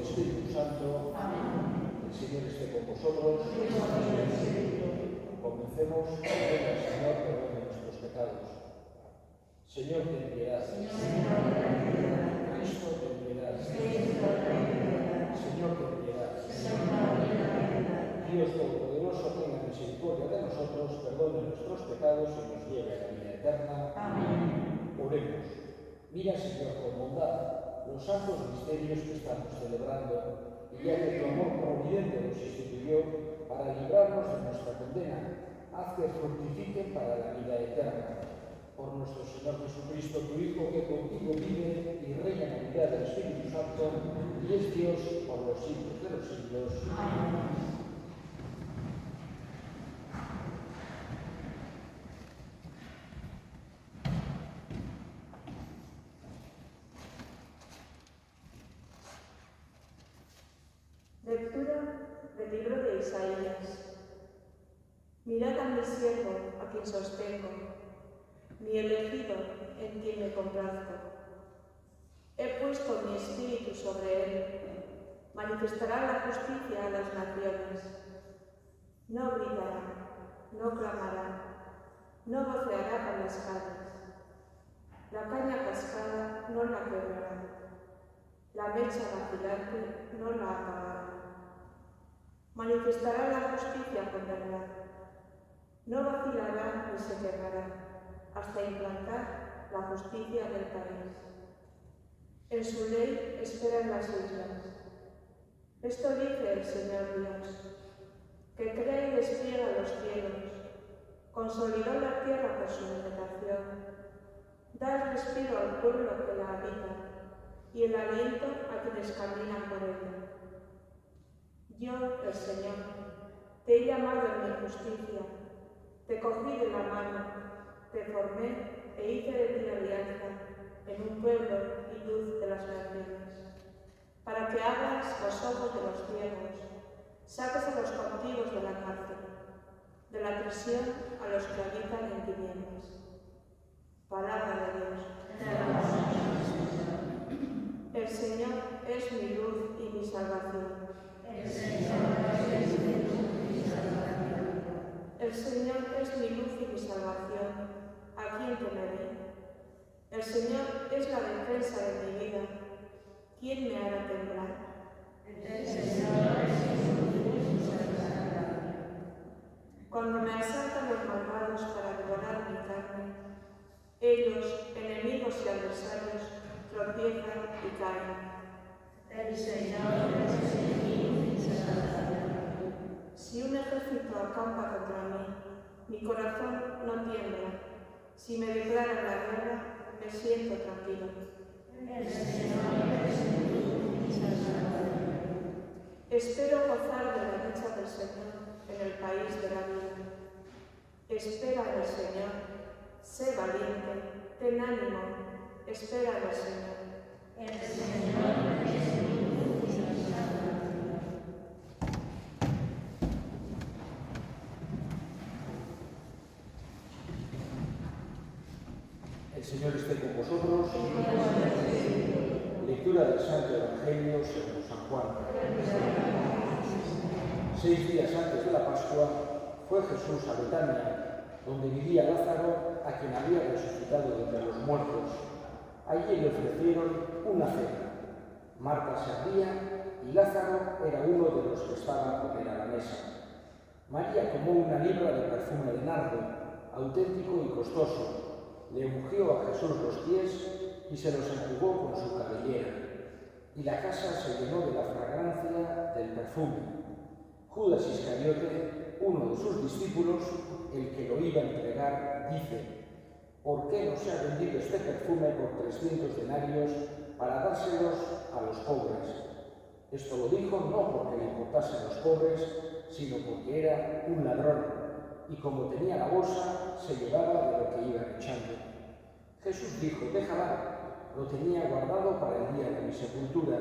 Espíritu Santo. Amén. El Señor esté con vosotros. Comencemos pidiendo al Señor perdón de nuestros pecados. Señor, ten piedad. Cristo, ten piedad. Señor, ten piedad. Dios Todopoderoso, tenga misericordia de nosotros, perdone nuestros pecados y nos lleve a la vida eterna. Amén. Oremos. Mira, Señor, con bondad los santos misterios que estamos celebrando, y ya que tu amor providente nos instituyó para librarnos de nuestra condena, haz que fructifiquen para la vida eterna. Por nuestro Señor Jesucristo, tu Hijo, que contigo vive y reina en la unidad del Espíritu Santo, y es Dios por los siglos de los siglos. Amén. Lectura del libro de Isaías. Mirad a mi siervo, a quien sostengo, mi elegido, en quien me complazco. He puesto mi espíritu sobre él, manifestará la justicia a las naciones. No gritará, no clamará, no voceará por las calles. La caña cascada no la quebrará, la mecha vacilante no la apagará. Manifestará la justicia con verdad. No vacilará ni se quebrará, hasta implantar la justicia del país. En su ley esperan las islas. Esto dice el Señor Dios, que crea y despliega los cielos, consolidó la tierra por su vegetación, da el respiro al pueblo que la habita y el aliento a quienes caminan por ella. Yo, el Señor, te he llamado en mi justicia, te cogí de la mano, te formé e hice de ti alianza en un pueblo y luz de las naciones, para que abras los ojos de los ciegos, saques a los cautivos de la cárcel, de la prisión a los que habitan en tinieblas. Palabra de Dios. El Señor es mi luz y mi salvación. El Señor es mi luz y mi salvación. El Señor es mi luz y mi salvación. ¿A quién temeré? El Señor es la defensa de mi vida. ¿Quién me hará temblar? El Señor es mi luz y mi salvación. Cuando me asaltan los malvados para devorar mi carne, ellos, enemigos y adversarios, tropiezan y caen. El Señor es mi luz y mi salvación. Si un ejército acampa contra mí, mi corazón no tiembla. Si me declaran la guerra, me siento tranquilo. El Señor es mi luz y mi salvación. Espero gozar de la dicha del Señor en el país de la vida. Espera en el Señor, sé valiente, ten ánimo, espera en el Señor. El Señor es mi luz y mi salvación. El Señor esté con vosotros. Lectura del Santo Evangelio según San Juan. 6 días antes de la Pascua fue Jesús a Betania, donde vivía Lázaro, a quien había resucitado de entre los muertos. Allí le ofrecieron una cena. Marta servía y Lázaro era uno de los que estaban con él a la mesa. María tomó una libra de perfume de nardo, auténtico y costoso, le ungió a Jesús los pies y se los enjugó con su cabellera, y la casa se llenó de la fragancia del perfume. Judas Iscariote, uno de sus discípulos, el que lo iba a entregar, dice: ¿por qué no se ha vendido este perfume por 300 denarios para dárselos a los pobres? Esto lo dijo no porque le importasen los pobres, sino porque era un ladrón, y como tenía la bolsa, se llevaba de lo que iban echando. Jesús dijo: déjala, lo tenía guardado para el día de mi sepultura,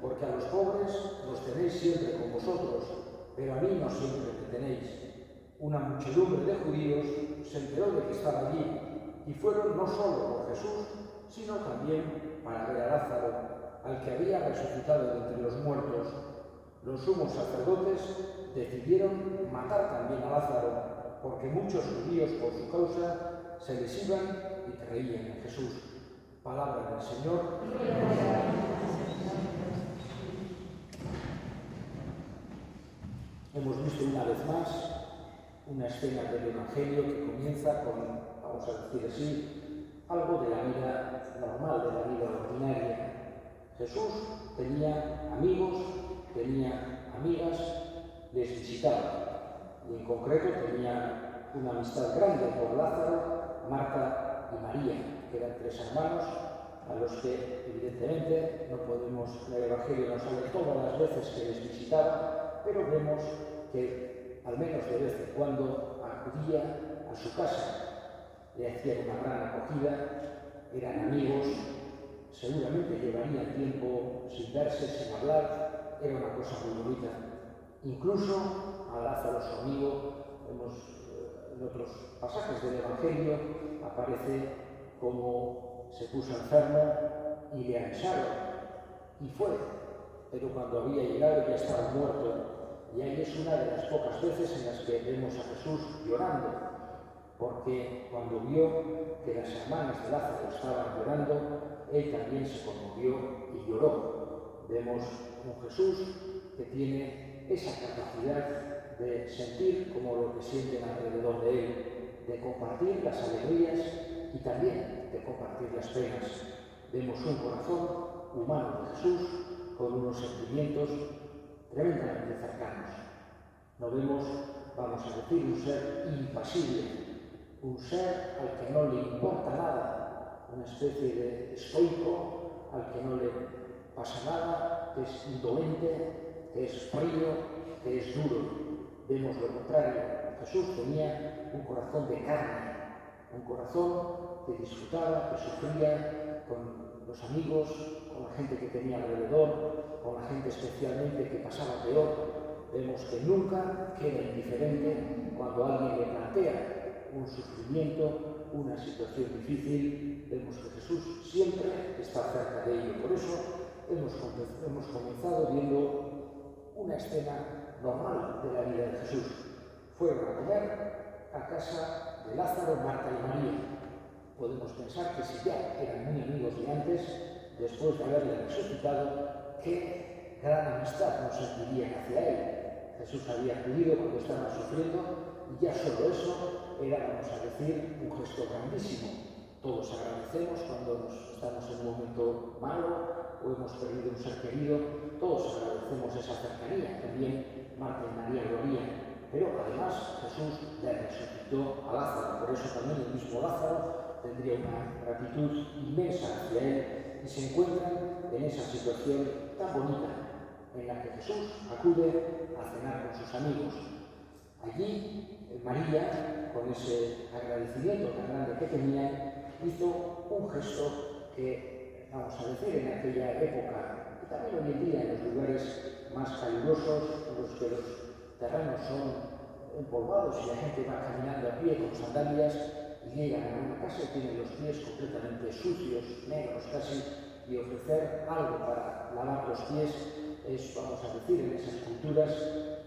porque a los pobres los tenéis siempre con vosotros, pero a mí no siempre me tenéis. Una muchedumbre de judíos se enteró de que estaba allí, y fueron no solo por Jesús, sino también para ver a Lázaro, al que había resucitado de entre los muertos, los sumos sacerdotes decidieron matar también a Lázaro, porque muchos judíos por su causa se les iban y creían en Jesús. Palabra del Señor. Hemos visto una vez más una escena del Evangelio que comienza con, vamos a decir así, algo de la vida normal, de la vida ordinaria. Jesús tenía amigos, tenía amigas, les visitaba, y en concreto tenía una amistad grande por Lázaro, Marta y María, que eran 3 hermanos, a los que evidentemente no podemos, el Evangelio no sabe todas las veces que les visitaba, pero vemos que al menos de vez en cuando acudía a su casa, le hacían una gran acogida, eran amigos, seguramente llevarían tiempo sin verse, sin hablar, era una cosa muy bonita. Incluso a Lázaro, su amigo, en otros pasajes del Evangelio aparece como se puso enfermo y le avisaron, y fue, pero cuando había llegado ya estaba muerto. Y ahí es una de las pocas veces en las que vemos a Jesús llorando, porque cuando vio que las hermanas de Lázaro estaban llorando, él también se conmovió y lloró. Vemos un Jesús que tiene esa capacidad de sentir como lo que sienten alrededor de él, de compartir las alegrías y también de compartir las penas. Vemos un corazón humano de Jesús con unos sentimientos tremendamente cercanos. No vemos, vamos a decir, un ser impasible, un ser al que no le importa nada, una especie de estoico al que no le pasa nada, que es indolente, que es frío, que es duro. Vemos lo contrario. Jesús tenía un corazón de carne, un corazón que disfrutaba, que sufría con los amigos, con la gente que tenía alrededor, con la gente especialmente que pasaba peor. Vemos que nunca queda indiferente cuando alguien le plantea un sufrimiento, una situación difícil. Vemos que Jesús siempre está cerca de ello. Por eso hemos comenzado viendo una escena normal de la vida de Jesús. Fueron a comer a casa de Lázaro, Marta y María. Podemos pensar que si ya eran muy amigos de antes, después de haberle resucitado, qué gran amistad nos sentirían hacia él. Jesús había acudido cuando estaban sufriendo y ya solo eso era, vamos a decir, un gesto grandísimo. Todos agradecemos cuando estamos en un momento malo o hemos perdido un ser querido, todos agradecemos esa cercanía. También Marta y María lo harían. Pero además Jesús le resucitó a Lázaro, por eso también el mismo Lázaro tendría una gratitud inmensa hacia él y se encuentran en esa situación tan bonita en la que Jesús acude a cenar con sus amigos. Allí María, con ese agradecimiento tan grande que tenía, hizo un gesto que, vamos a decir, en aquella época y también hoy en día en los lugares más calurosos, en los que los terrenos son empolvados y la gente va caminando a pie con sandalias y llegan a una casa y tienen los pies completamente sucios, negros casi, y ofrecer algo para lavar los pies es, vamos a decir, en esas culturas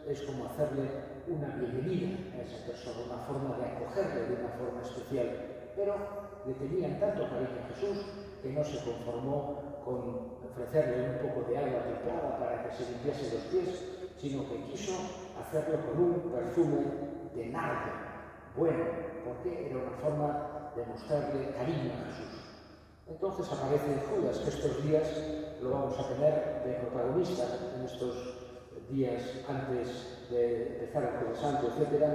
es como hacerle una bienvenida a esa persona, una forma de acogerle de una forma especial. Pero le tenían tanto cariño a Jesús que no se conformó con ofrecerle un poco de agua templada para que se limpiase los pies, sino que quiso hacerlo con un perfume de nardo bueno, porque era una forma de mostrarle cariño a Jesús. Entonces aparece Judas, que estos días lo vamos a tener de protagonista en estos días antes de empezar el Jueves Santo, etc.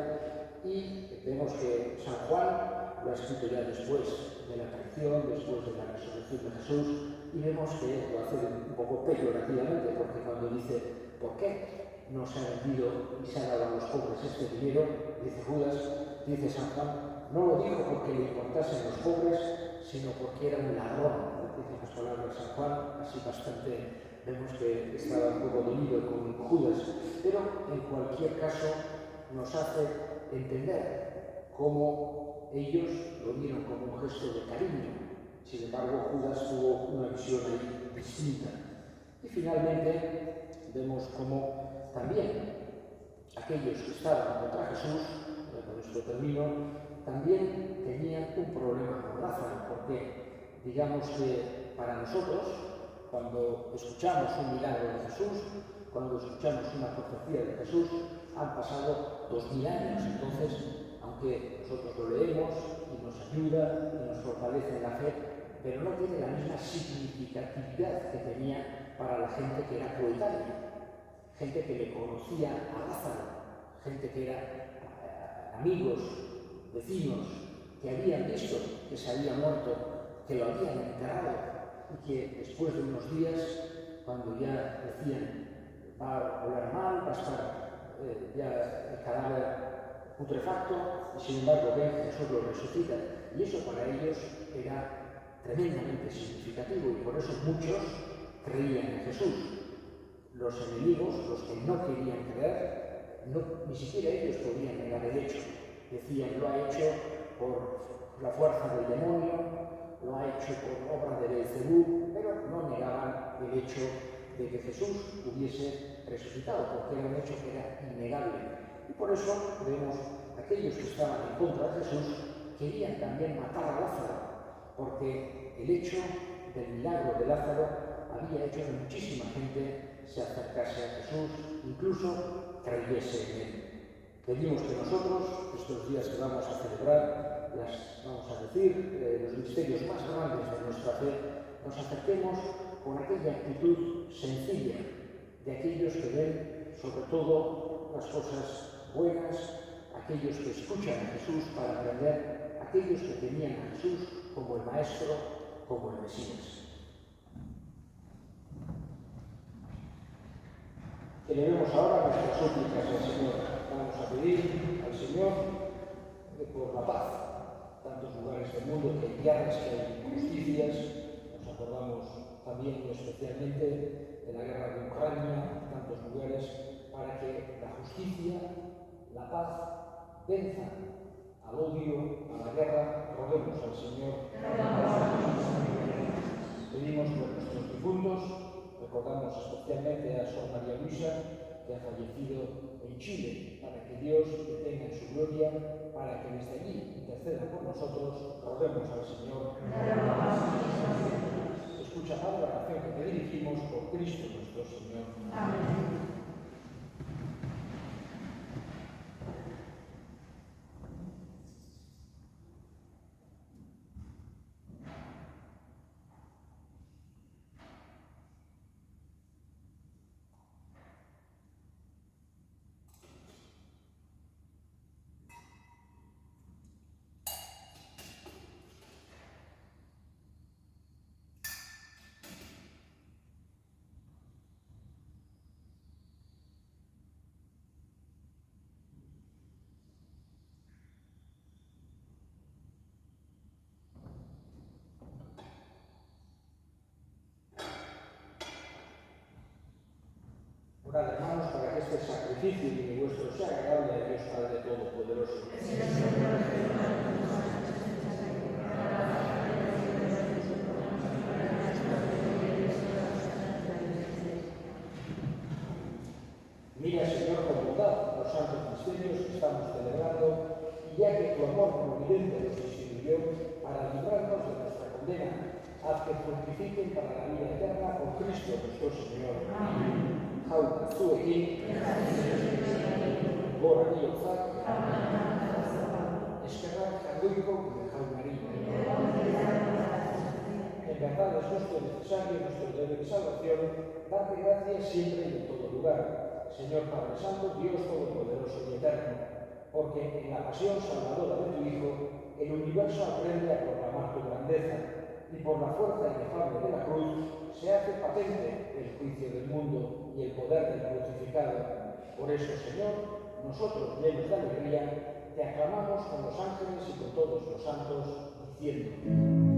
Y vemos que San Juan lo ha escrito ya después de la traición, después de la resurrección de Jesús, y vemos que lo hace un poco peyorativamente, porque cuando dice ¿por qué no se ha vendido y se ha dado a los pobres este dinero? Dice Judas, dice San Juan, no lo dijo porque le importasen los pobres, sino porque era un ladrón. Dice las palabras de San Juan, así bastante vemos que estaba un poco dolido con Judas, pero en cualquier caso nos hace entender cómo ellos lo vieron como un gesto de cariño. Sin embargo, Judas tuvo una visión distinta. Y finalmente vemos cómo también aquellos que estaban contra Jesús, con esto termino, también tenían un problema con Lázaro, porque digamos que para nosotros, cuando escuchamos un milagro de Jesús, cuando escuchamos una profecía de Jesús, han pasado 2000 años. Entonces, aunque nosotros lo leemos y nos ayuda y nos fortalece en la fe, pero no tiene la misma significatividad que tenía para la gente que era coetánea, gente que le conocía a Lázaro, gente que era amigos, vecinos, que habían visto que se había muerto, que lo habían enterrado y que después de unos días, cuando ya decían va a oler mal, va a estar ya el cadáver putrefacto, y sin embargo ven que Jesús lo resucita. Y eso para ellos era tremendamente significativo y por eso muchos creían en Jesús. Los enemigos, los que no querían creer, ni siquiera ellos podían negar el hecho. Decían, lo ha hecho por la fuerza del demonio, lo ha hecho por obra de Beelzebú, pero no negaban el hecho de que Jesús hubiese resucitado, porque era un hecho que era innegable. Y por eso vemos aquellos que estaban en contra de Jesús querían también matar a Lázaro, porque el hecho del milagro de Lázaro había hecho que muchísima gente se acercase a Jesús, incluso creyese en él. Pedimos que nosotros, estos días que vamos a celebrar, vamos a decir, los misterios más grandes de nuestra fe, nos acerquemos con aquella actitud sencilla de aquellos que ven sobre todo las cosas buenas, aquellos que escuchan a Jesús para aprender, aquellos que tenían a Jesús como el Maestro, como el Mesías. Elevemos ahora nuestras súplicas al Señor. Vamos a pedir al Señor por la paz. Tantos lugares del mundo que hay guerras, que hay injusticias. Nos acordamos también y especialmente de la guerra de Ucrania, tantos lugares, para que la justicia, la paz, venzan al odio, a la guerra. Roguemos al Señor. Pedimos por nuestros difuntos. Recordamos especialmente a Sor María Luisa, que ha fallecido en Chile, para que Dios le tenga en su gloria, para que desde allí interceda por nosotros. Roguemos al Señor. Escucha, Padre, la oración que te dirigimos por Cristo nuestro Señor. Amén. Orad, hermanos, para que este sacrificio de vuestro sea agradable a Dios Padre Todopoderoso. Mira, Señor, con bondad los santos misterios que estamos celebrando, y ya que tu amor providente nos instituyó para librarnos de nuestra condena, haz que fructifiquen para la vida eterna por Cristo nuestro Señor. Amén. Hau zuekin, gora bihotzak, eskerrak jagoiko gure jaunari. En verdad es nuestro necesario, nuestro deber de salvación, darte gracias siempre y en todo lugar, Señor Padre Santo, Dios Todopoderoso y Eterno, porque en la pasión salvadora de tu Hijo, el universo aprende a proclamar tu grandeza, y por la fuerza inefable de la cruz se hace patente el juicio del mundo y el poder del crucificado. Por eso, Señor, nosotros, llenos de alegría, te aclamamos con los ángeles y con todos los santos, diciendo: Amen.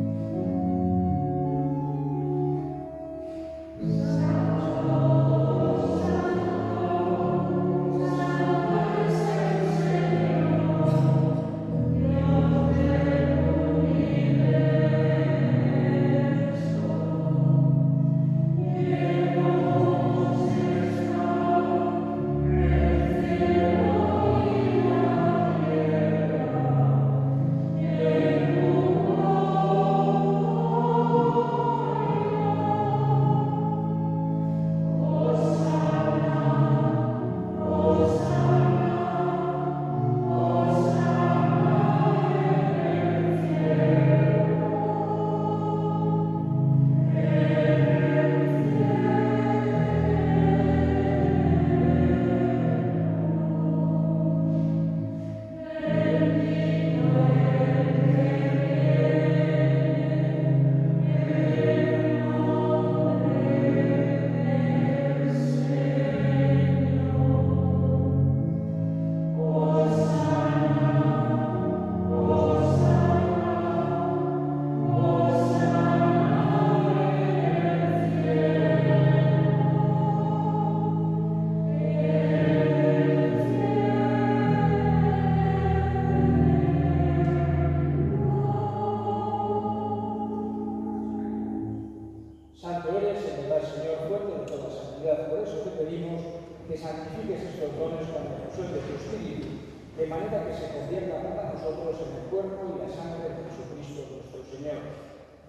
santifiques estos dones con la efusión de tu Espíritu, de manera que se conviertan para nosotros en el cuerpo y la sangre de Jesucristo nuestro Señor,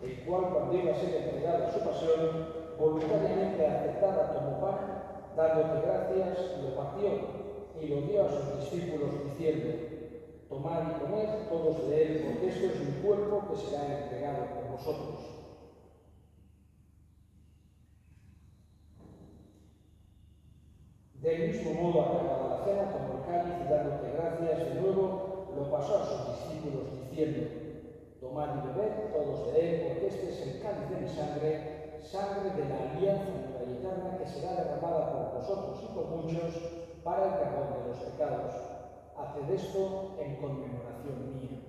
el cual, cuando iba a ser entregado a su pasión, voluntariamente aceptaba como pan, dándote gracias, lo partió y lo dio a sus discípulos diciendo: tomad y comed todos de él, porque esto es mi cuerpo que será entregado por vosotros. Del mismo modo, acabada la cena, tomó el cáliz y dándote gracias de nuevo, lo pasó a sus discípulos diciendo: tomad y bebed todos de él, porque este es el cáliz de mi sangre, sangre de la alianza nueva y eterna, que será derramada por vosotros y por muchos para el perdón de los pecados. Haced esto en conmemoración mía.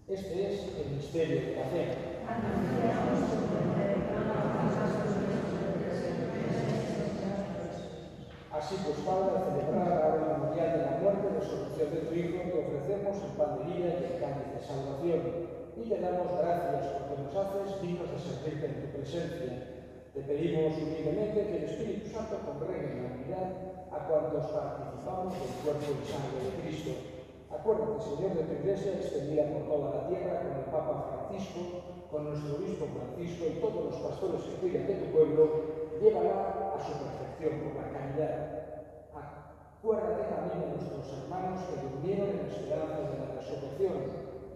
Este es el misterio de la fe. Así pues, Padre, al celebrar la hora memorial de la muerte y resurrección de tu Hijo, te ofrecemos el pan de vida y el cáliz de salvación, y te damos gracias porque nos haces dignos de servirte en tu presencia. Te pedimos humildemente que el Espíritu Santo congregue en la unidad a cuantos participamos del cuerpo y sangre de Cristo. Acuérdate, Señor, de tu Iglesia extendida por toda la tierra, con el Papa Francisco, con nuestro Obispo Francisco y todos los pastores que cuidan de tu pueblo. Llévala a su perfección por la caridad. Acuérdate también de nuestros hermanos que durmieron en la esperanza de la resurrección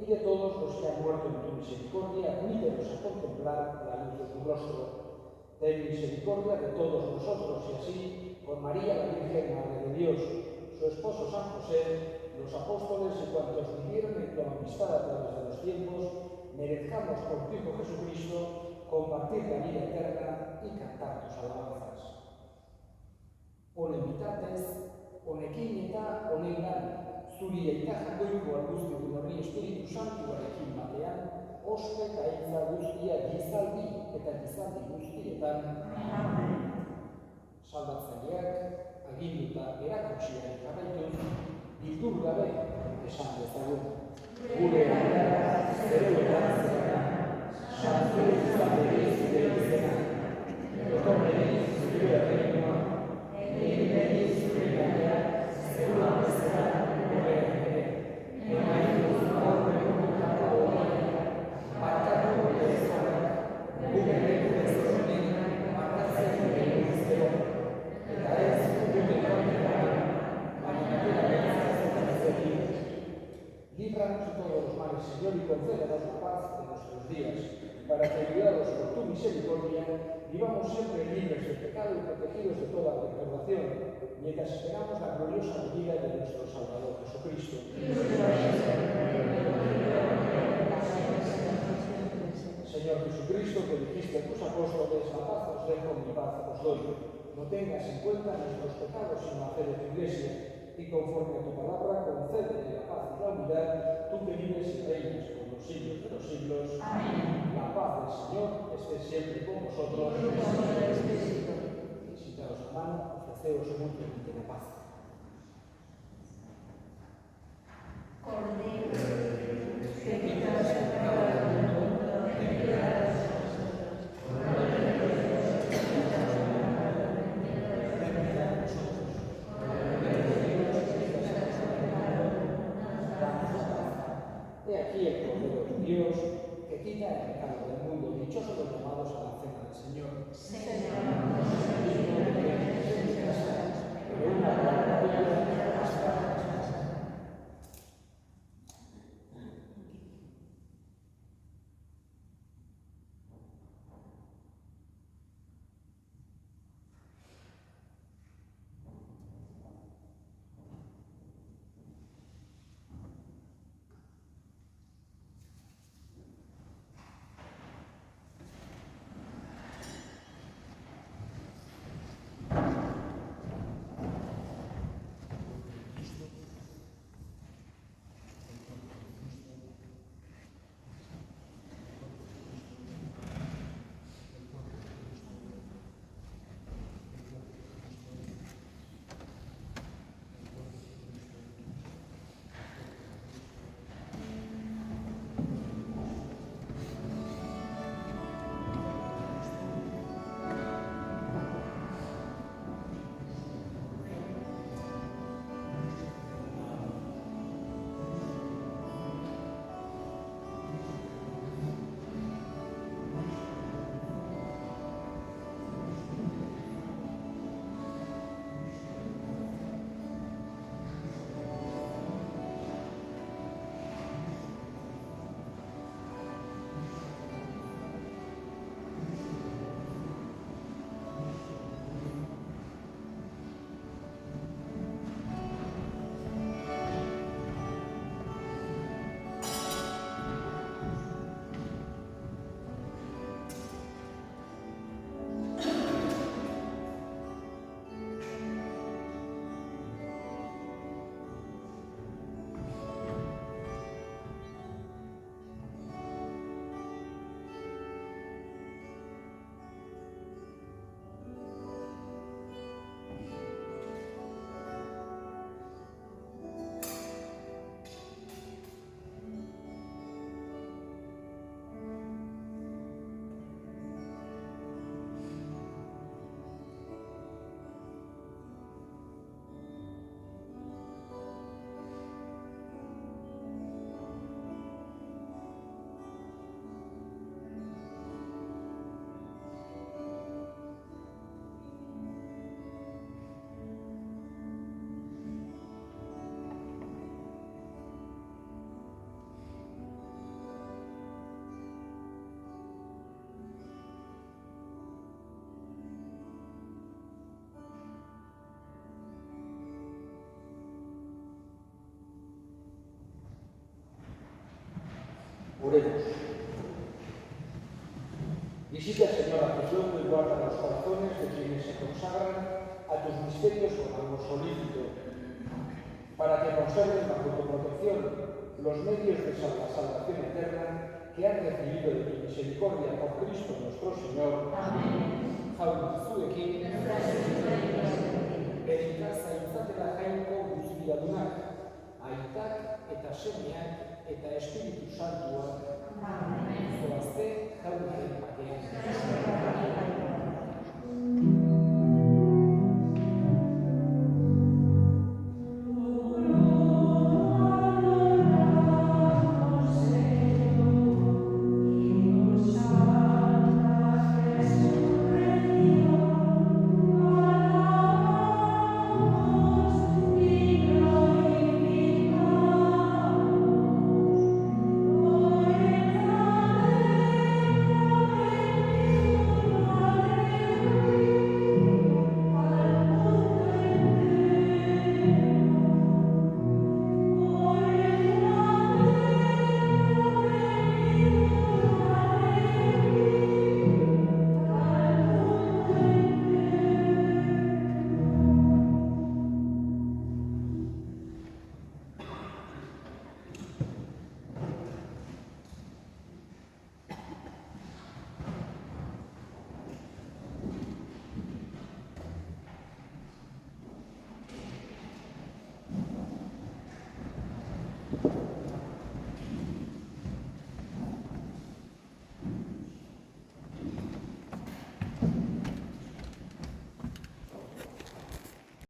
y de todos los que han muerto en tu misericordia. Admítelos a contemplar la luz de tu rostro. Ten misericordia de todos nosotros y así, con María la Virgen, Madre de Dios, su esposo San José, los apóstoles y cuantos vivieron en tu amistad a través de los tiempos, merezcamos por tu Hijo Jesucristo compartir la vida eterna y cantar tus alabanzas. Olemitates, onekineta, onenan, zurietaja goiko arguztu hori Espiritu Santuarekin batean, ospe eta hitza guztia gizaldi eta gizaldi guztietan. Salbatzaileak, aginduta erakutsiari jarraituz, bildur gabe esan dezagun. Gure gara, zeruetan zera, santu izateri zure izena, etorreri zure erreinoa, egin zure gaia, zeruan bezala horrean ere, emaituz aurreko kapa horrean, markatu gure ezanak, gure bezonen, markatzen gure iztero, eta ez gure kontra, baina líbranos de todos los males, Señor, y concédenos la paz en nuestros días, para que, ayudados por tu misericordia, vivamos siempre libres del pecado y protegidos de toda perturbación, mientras esperamos la gloriosa venida de nuestro Salvador Jesucristo. Señor Jesucristo, que dijiste a tus apóstoles: la paz os dejo, mi paz os doy. No tengas en cuenta nuestros pecados, sino la fe de tu Iglesia, y conforme a tu palabra, concédele la paz y la unidad, tú que vives y reinas por los siglos de los siglos. Amén. La paz del Señor esté siempre con vosotros. Sentaos a mano, ofreceos mutuamente la paz. Cordero, que quitas el pecado del mundo, ten piedad de nosotros. Cordero de Dios, que quitas el pecado del mundo, ten piedad de nosotros. Cordero de Dios, que quitas el pecado del mundo, danos la paz. He aquí el Cordero de Dios, que quita el pecado del mundo. Dichosos los llamados a la cena del Señor. Señor, no soy digno de que entres en mi casa, pero una palabra tuya bastará. Oremos. Visita, Señor, a tus hijos y guarda los corazones de quienes se consagran a tus misterios con algo solícito, para que conserven bajo tu protección los medios de salvación eterna que han recibido de tu misericordia por Cristo nuestro Señor. Amén. Jaunitzuekin, beritaz zaintzatela jainko guztiadunak, aitak eta semeak eta Espiritu Santuak. Amén. Zoazte